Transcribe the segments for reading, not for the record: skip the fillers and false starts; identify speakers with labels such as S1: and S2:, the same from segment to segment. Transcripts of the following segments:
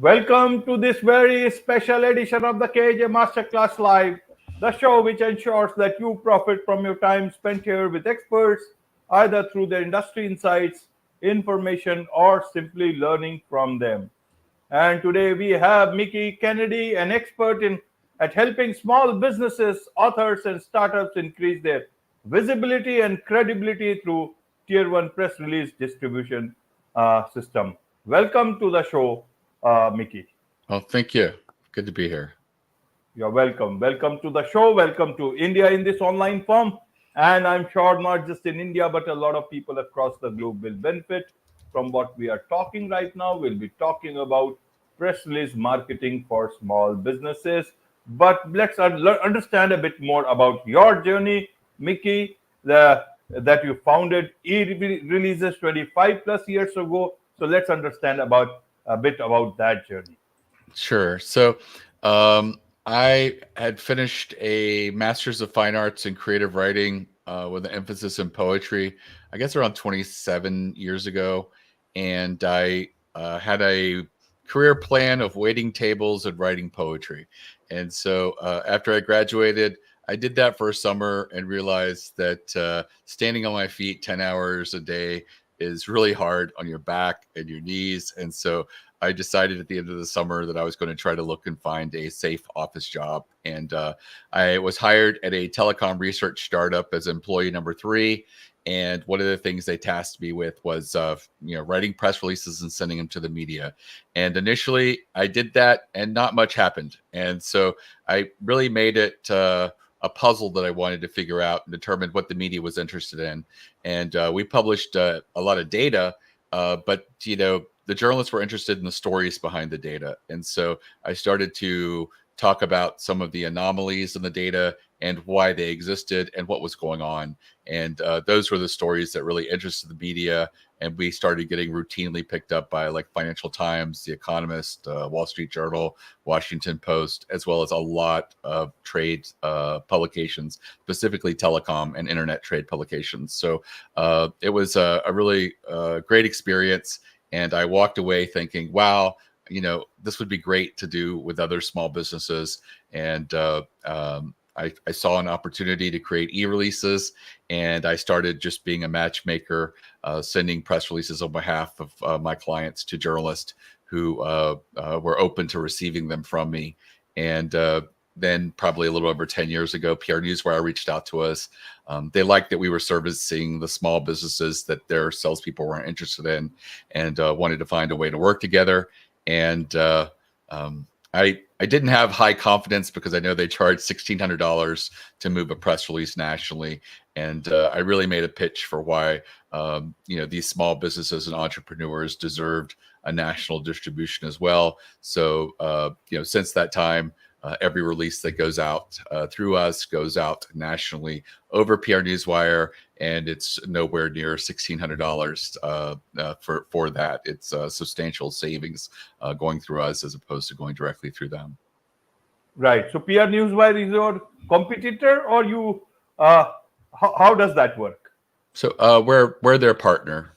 S1: Welcome to this very special edition of the KJ Masterclass Live, the show which ensures that you profit from your time spent here with experts, either through their industry insights, information, or simply learning from them. And today we have Mickie Kennedy, an expert in at helping small businesses, authors, and startups increase their visibility and credibility through Tier 1 press release distribution system. Welcome to the show, Mickie.
S2: Oh, thank you. Good to be here.
S1: You're welcome. Welcome to the show. Welcome to India in this online form. And I'm sure not just in India, but a lot of people across the globe will benefit from what we are talking right now. We'll be talking about press release marketing for small businesses. But let's understand a bit more about your journey, Mickie, that you founded eReleases 25 plus years ago. So let's understand about a bit about that journey.
S2: Sure. So I had finished a Master's of Fine Arts in Creative Writing with an emphasis in poetry, I guess around 27 years ago. And I had a career plan of waiting tables and writing poetry. And so after I graduated, I did that for a summer and realized that standing on my feet 10 hours a day is really hard on your back and your knees. And so I decided at the end of the summer that I was going to try to look and find a safe office job. And I was hired at a telecom research startup as employee number 3. And one of the things they tasked me with was, writing press releases and sending them to the media. And initially I did that and not much happened. And so I really made it a puzzle that I wanted to figure out and determine what the media was interested in. And we published a lot of data, but, the journalists were interested in the stories behind the data. And so I started to talk about some of the anomalies in the data and why they existed and what was going on. And those were the stories that really interested the media. And we started getting routinely picked up by like Financial Times, The Economist, Wall Street Journal, Washington Post, as well as a lot of trade publications, specifically telecom and internet trade publications. So it was a really great experience. And I walked away thinking, wow, this would be great to do with other small businesses. And I saw an opportunity to create eReleases, and I started just being a matchmaker, sending press releases on behalf of my clients to journalists who were open to receiving them from me. And then probably a little over 10 years ago, PR Newswire reached out to us. They liked that we were servicing the small businesses that their salespeople weren't interested in, and wanted to find a way to work together. And I didn't have high confidence because I know they charge $1,600 to move a press release nationally. And I really made a pitch for why, these small businesses and entrepreneurs deserved a national distribution as well. So, since that time, every release that goes out through us goes out nationally over PR Newswire, and it's nowhere near $1,600 for that. It's substantial savings going through us as opposed to going directly through them.
S1: Right. So PR Newswire is your competitor, or you? How does that work?
S2: So we're their partner.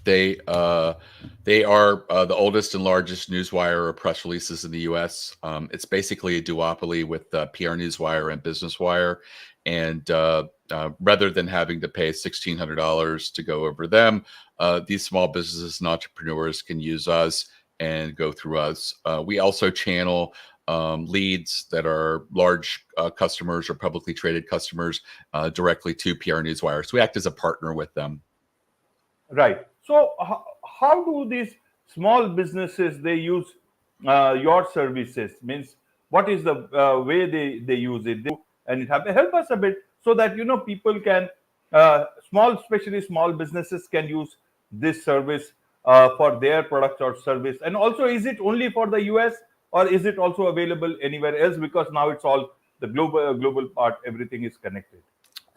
S2: They are the oldest and largest newswire or press releases in the U.S. It's basically a duopoly with PR Newswire and Business Wire. And rather than having to pay $1,600 to go over them, these small businesses and entrepreneurs can use us and go through us. We also channel leads that are large customers or publicly traded customers directly to PR Newswire. So we act as a partner with them.
S1: Right. So how do these small businesses they use your services? Means what is the way they use it? And it help us a bit so that people can especially small businesses can use this service for their product or service. And also, is it only for the US, or is it also available anywhere else? Because now it's all the global part. Everything is connected.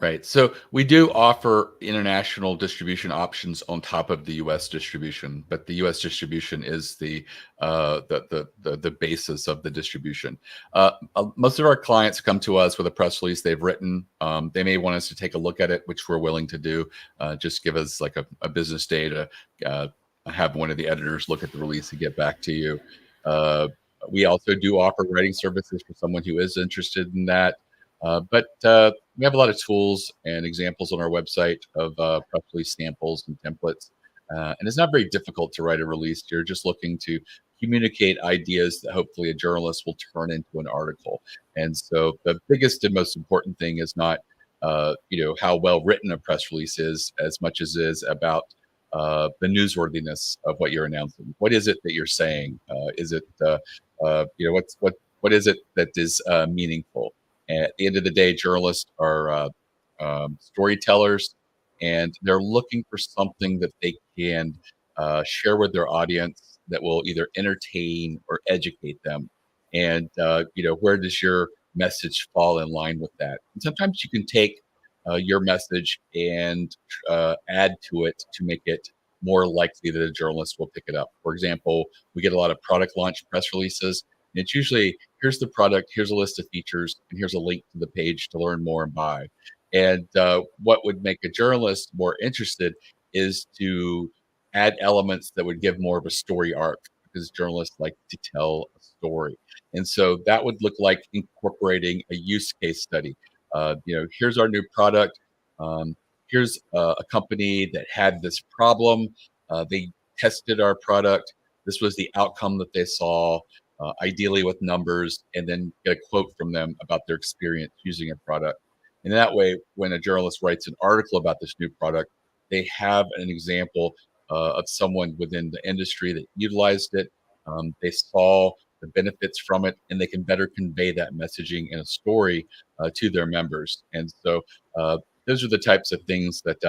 S2: Right. So we do offer international distribution options on top of the U.S. distribution, but the U.S. distribution is the basis of the distribution. Most of our clients come to us with a press release they've written. They may want us to take a look at it, which we're willing to do. Just give us like a business day to have one of the editors look at the release and get back to you. We also do offer writing services for someone who is interested in that. But we have a lot of tools and examples on our website of press release samples and templates. And it's not very difficult to write a release. You're just looking to communicate ideas that hopefully a journalist will turn into an article. And so the biggest and most important thing is not how well written a press release is, as much as it is about the newsworthiness of what you're announcing. What is it that you're saying? Is it what is it that is meaningful? And at the end of the day, journalists are storytellers, and they're looking for something that they can share with their audience that will either entertain or educate them. And where does your message fall in line with that? And sometimes you can take your message and add to it to make it more likely that a journalist will pick it up. For example, we get a lot of product launch press releases. And it's usually, here's the product, here's a list of features, and here's a link to the page to learn more and buy. And what would make a journalist more interested is to add elements that would give more of a story arc, because journalists like to tell a story. And so that would look like incorporating a use case study. Here's our new product. Here's a company that had this problem. They tested our product. This was the outcome that they saw, ideally with numbers, and then get a quote from them about their experience using a product. And that way, when a journalist writes an article about this new product, they have an example of someone within the industry that utilized it. They saw the benefits from it, and they can better convey that messaging in a story to their members. And so those are the types of things that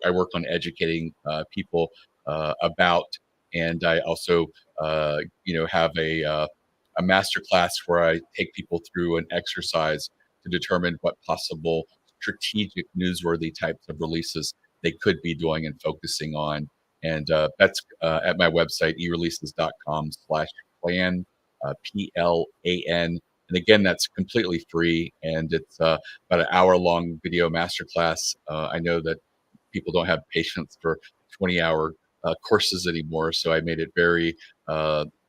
S2: I work on educating people about. And I also, have a master class where I take people through an exercise to determine what possible strategic newsworthy types of releases they could be doing and focusing on. And that's at my website, eReleases.com/plan, PLAN. And again, that's completely free, and it's about an hour-long video masterclass. I know that people don't have patience for 20-hour courses anymore, so I made it very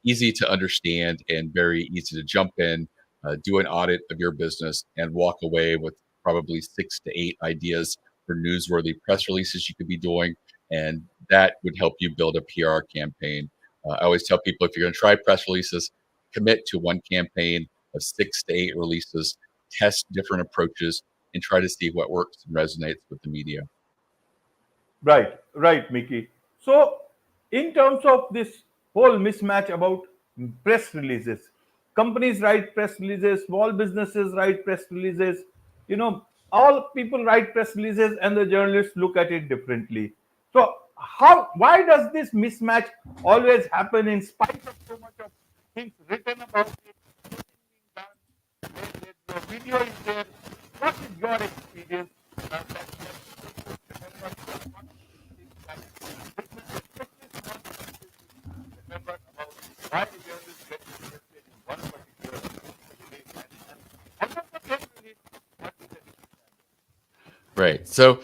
S2: easy to understand and very easy to jump in, do an audit of your business, and walk away with probably 6 to 8 ideas for newsworthy press releases you could be doing, and that would help you build a PR campaign. I always tell people, if you're going to try press releases, commit to one campaign of 6 to 8 releases, test different approaches, and try to see what works and resonates with the media.
S1: Right, Mickey. So, in terms of this whole mismatch about press releases, companies write press releases, small businesses write press releases, all people write press releases, and the journalists look at it differently. So, why does this mismatch always happen in spite of so much of things written about it, nothing being done? The video is there. What is your experience? Remember about why the journalists get interested in one particular release, and what is the
S2: Right. So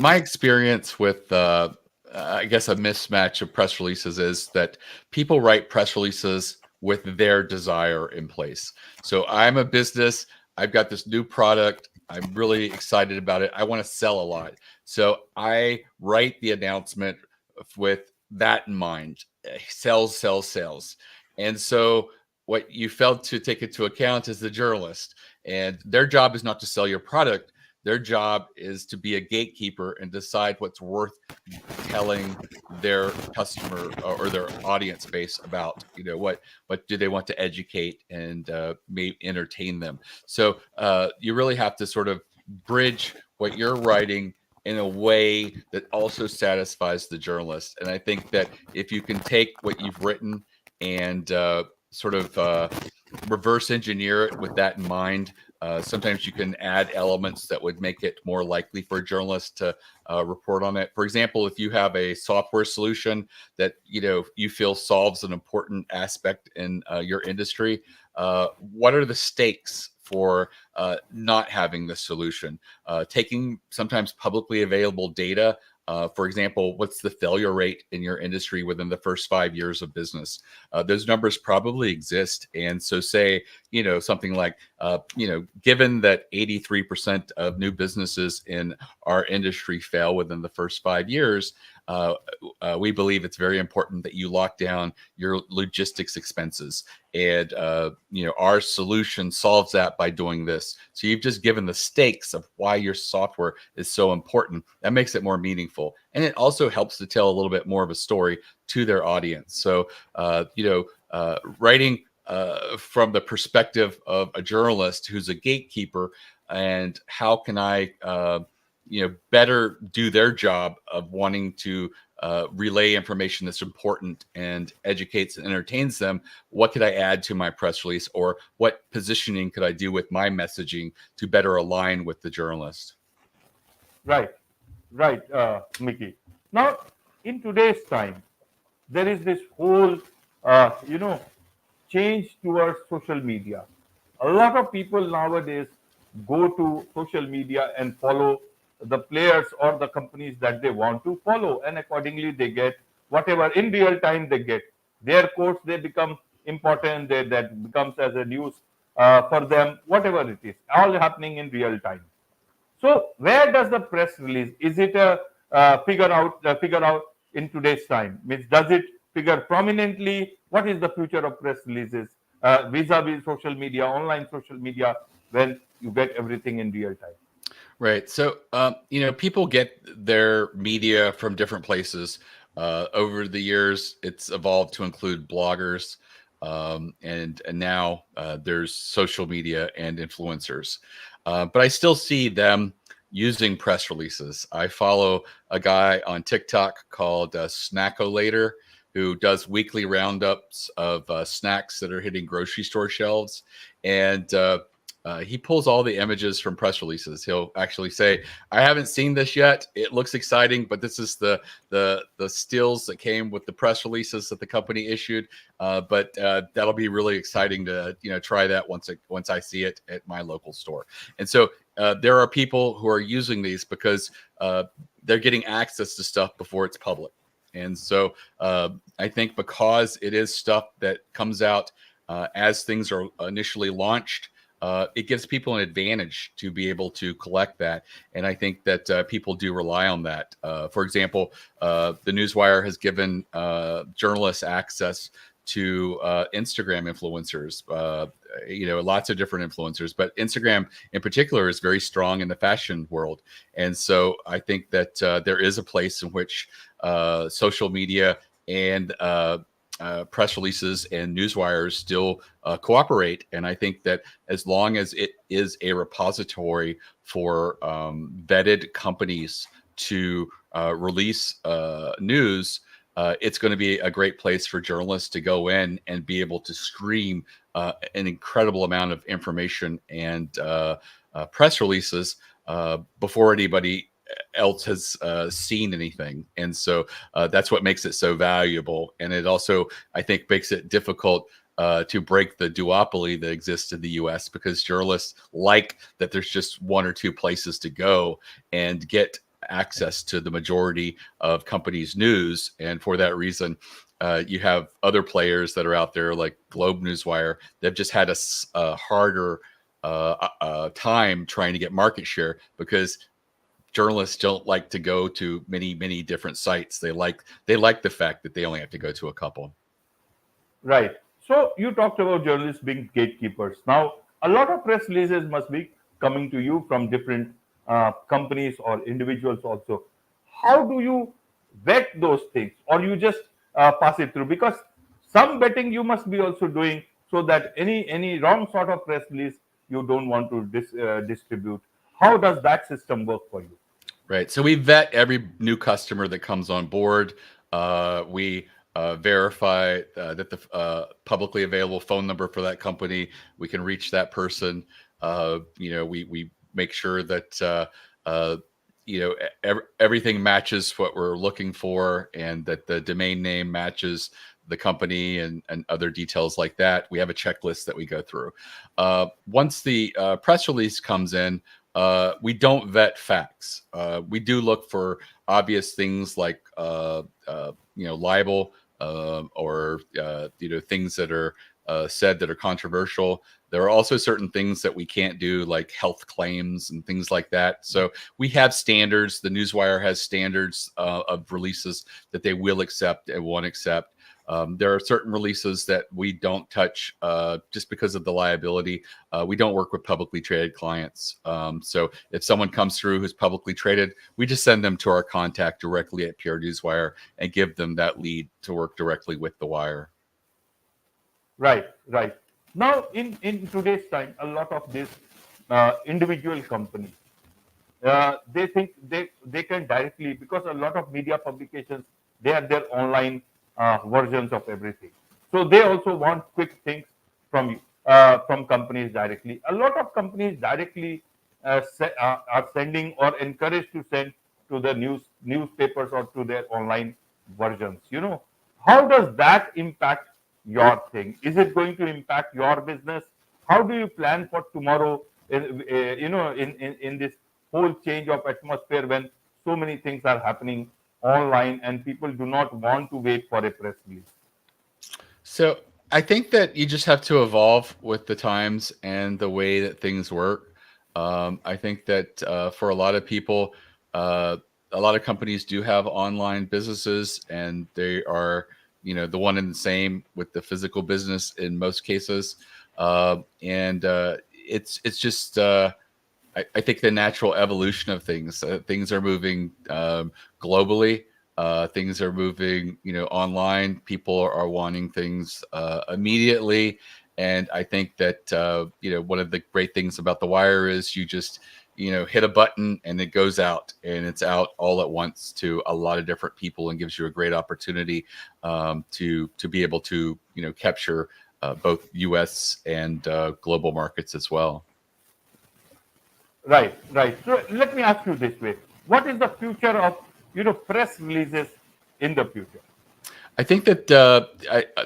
S2: my experience with, I guess, a mismatch of press releases is that people write press releases with their desire in place. So I'm a business. I've got this new product. I'm really excited about it. I want to sell a lot. So I write the announcement with that in mind. Sales, sales, sales. And so what you failed to take into account is the journalist. And their job is not to sell your product. Their job is to be a gatekeeper and decide what's worth telling their customer or their audience base about. What do they want to educate and maybe entertain them. So you really have to sort of bridge what you're writing in a way that also satisfies the journalist. And I think that if you can take what you've written and sort of reverse engineer it with that in mind, sometimes you can add elements that would make it more likely for a journalist to report on it. For example, if you have a software solution that you feel solves an important aspect in your industry, what are the stakes for not having the solution? Taking sometimes publicly available data For example, what's the failure rate in your industry within the first 5 years of business? Those numbers probably exist. And so say, something like, given that 83% of new businesses in our industry fail within the first 5 years, we believe it's very important that you lock down your logistics expenses. And, our solution solves that by doing this. So you've just given the stakes of why your software is so important. That makes it more meaningful. And it also helps to tell a little bit more of a story to their audience. So, writing from the perspective of a journalist who's a gatekeeper, and how can I, better do their job of wanting to relay information that's important and educates and entertains them. What could I add to my press release, or what positioning could I do with my messaging to better align with the journalist?
S1: Right, right, Mickie. Now, in today's time, there is this whole, change towards social media. A lot of people nowadays go to social media and follow the players or the companies that they want to follow, and accordingly they get whatever in real time they get. Their quotes, they become important. That becomes as a news for them. Whatever it is, all happening in real time. So where does the press release? Is it a figure out in today's time? Means does it figure prominently? What is the future of press releases vis-a-vis social media, online social media, when you get everything in real time?
S2: Right. So, people get their media from different places. Over the years, it's evolved to include bloggers, and now there's social media and influencers. But I still see them using press releases. I follow a guy on TikTok called Snackolator, who does weekly roundups of snacks that are hitting grocery store shelves. And he pulls all the images from press releases. He'll actually say, "I haven't seen this yet. It looks exciting, but this is the stills that came with the press releases that the company issued. But that'll be really exciting to try that once I see it at my local store." And so there are people who are using these because they're getting access to stuff before it's public. And so I think because it is stuff that comes out as things are initially launched, it gives people an advantage to be able to collect that. And I think that people do rely on that. For example, the Newswire has given journalists access to Instagram influencers, lots of different influencers, but Instagram in particular is very strong in the fashion world. And so I think that there is a place in which social media and press releases and newswires still cooperate. And I think that as long as it is a repository for vetted companies to release news, it's going to be a great place for journalists to go in and be able to stream an incredible amount of information and press releases before anybody else has seen anything. And so that's what makes it so valuable. And it also, I think, makes it difficult to break the duopoly that exists in the US, because journalists like that there's just one or two places to go and get access to the majority of companies' news. And for that reason, you have other players that are out there like Globe Newswire. They've just had a harder time trying to get market share, because journalists don't like to go to many different sites. They like the fact that they only have to go to a couple.
S1: Right. So you talked about journalists being gatekeepers. Now, a lot of press releases must be coming to you from different companies or individuals also. How do you vet those things, or you just pass it through? Because some vetting you must be also doing, so that any wrong sort of press release you don't want to distribute. How does that system work for you?
S2: Right. So we vet every new customer that comes on board. We verify that the publicly available phone number for that company, we can reach that person. We make sure that everything matches what we're looking for, and that the domain name matches the company, and other details like that. We have a checklist that we go through. Once the press release comes in, we don't vet facts. We do look for obvious things like libel, or things that are said that are controversial. There are also certain things that we can't do, like health claims and things like that. So we have standards. The Newswire has standards of releases that they will accept and won't accept. There are certain releases that we don't touch just because of the liability. We don't work with publicly traded clients. So if someone comes through who's publicly traded, we just send them to our contact directly at PR Newswire and give them that lead to work directly with the wire.
S1: Right, right. Now, in today's time, a lot of these individual companies, they think they can directly, because a lot of media publications, they have their online versions of everything. So they also want quick things from you, from companies directly. A lot of companies directly are sending or encouraged to send to the newspapers or to their online versions. How does that impact your thing? Is it going to impact your business? How do you plan for tomorrow? In this whole change of atmosphere, when so many things are happening online and people do not want to wait for a press release.
S2: So I think that you just have to evolve with the times and the way that things work. I think that for a lot of people, a lot of companies do have online businesses, and they are, the one and the same with the physical business in most cases. And it's just I think the natural evolution of things. Things are moving globally. Things are moving, online. People are wanting things immediately, and I think that one of the great things about the wire is you just hit a button and it goes out, and it's out all at once to a lot of different people, and gives you a great opportunity to be able to capture both U.S. and global markets as well.
S1: Right, right. So let me ask you this way: what is the future of press releases in the future?
S2: I think that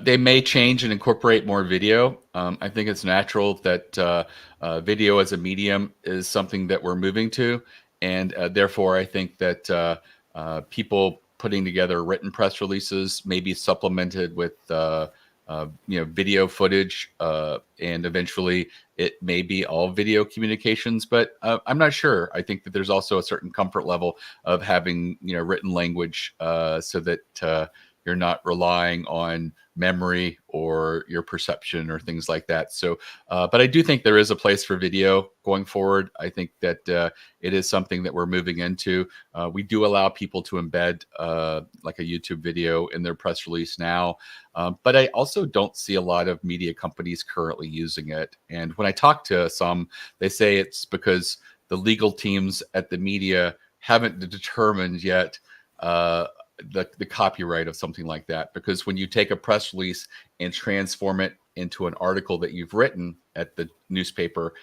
S2: they may change and incorporate more video. I think it's natural that video as a medium is something that we're moving to, and therefore I think that people putting together written press releases may be supplemented with video footage, and eventually it may be all video communications, but I'm not sure. I think that there's also a certain comfort level of having written language, so that you're not relying on memory or your perception or things like that. So, but I do think there is a place for video going forward. I think that it is something that we're moving into. We do allow people to embed like a YouTube video in their press release now. But I also don't see a lot of media companies currently using it. And when I talk to some, they say it's because the legal teams at the media haven't determined yet the copyright of something like that. Because when you take a press release and transform it into an article that you've written at the newspaper,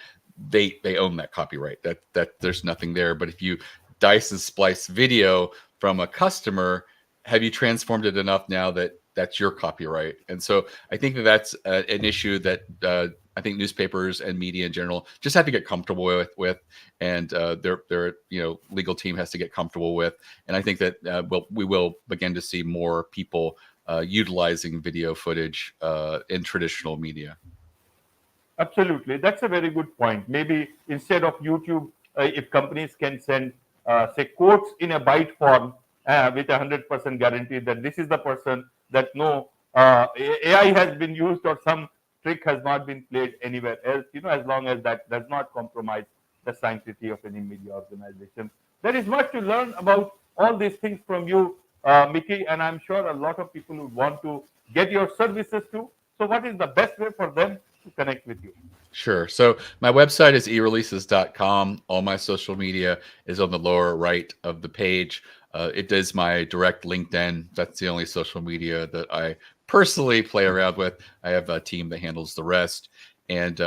S2: they own that copyright. That there's nothing there. But if you dice and splice video from a customer, have you transformed it enough now that that's your copyright? And so I think that that's an issue that I think newspapers and media in general just have to get comfortable with, and their legal team has to get comfortable with. And I think that we will begin to see more people utilizing video footage in traditional media.
S1: Absolutely, that's a very good point. Maybe instead of YouTube, if companies can send, say, quotes in a byte form with 100% guarantee that this is the person, that no AI has been used or some trick has not been played anywhere else, as long as that does not compromise the sanctity of any media organization. There is much to learn about all these things from you, Mickie, and I'm sure a lot of people would want to get your services too. So what is the best way for them to connect with you?
S2: Sure. So my website is eReleases.com. All my social media is on the lower right of the page. It is my direct LinkedIn. That's the only social media that I personally play around with. I have a team that handles the rest. And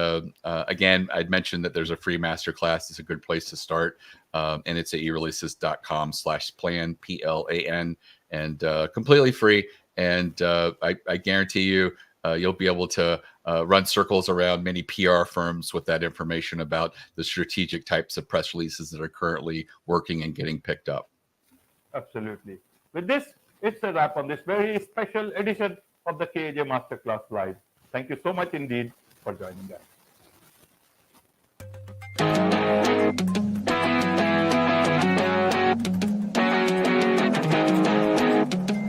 S2: again, I'd mentioned that there's a free masterclass. It's a good place to start. And it's at eReleases.com/plan, PLAN, and completely free. And I guarantee you, you'll be able to run circles around many PR firms with that information about the strategic types of press releases that are currently working and getting picked up.
S1: Absolutely. With this, it's a wrap on this very special edition of the KJ Masterclass Live. Thank you so much indeed for joining us.